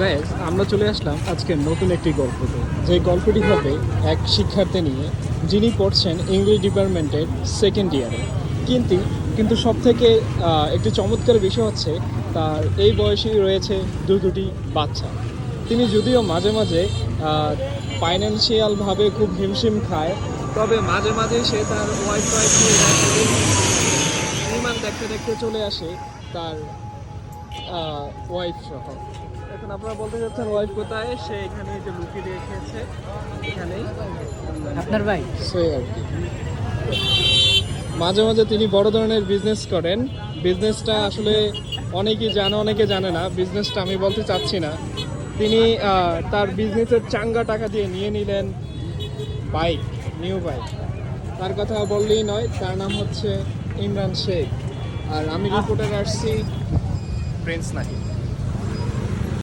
Guys, আমরা চলে আসলাম আজকে নতুন একটি গল্পতে। যে গল্পটি হবে এক শিক্ষার্থী নিয়ে, যিনি পড়ছেন ইংলিশ ডিপার্টমেন্টের সেকেন্ড ইয়ারে। কিন্তু কিন্তু সব থেকে একটি চমৎকার বিষয় হচ্ছে তার এই বয়সেই রয়েছে দুটি বাচ্চা। তিনি যদিও মাঝে মাঝে ফাইন্যান্সিয়ালভাবে খুব হিমশিম খায়, তবে মাঝে মাঝে সে তার ওয়াইফ বিমান দেখতে দেখতে চলে আসে তার ওয়াইফ সহ। এখন আপনারা বলতে চাচ্ছেন ওয়াইফ কোথায়? সে এখানে যে লুকিয়ে রেখেছে, এখানেই আপনার ভাই। সে আর কি। মাঝে মাঝে তিনি বড় ধরনের বিজনেস করেন। বিজনেসটা আসলে অনেকেই জানে, অনেকে জানে না। বিজনেসটা আমি বলতে চাচ্ছি না। তিনি তার বিজনেসের চাঙ্গা টাকা দিয়ে নিয়ে নিলেন বাইক, নিউ বাইক। তার কথা বললেই নয়, তার নাম হচ্ছে ইমরান শেখ। আর আমি রিপোর্টার আসছি প্রিন্স নাহি।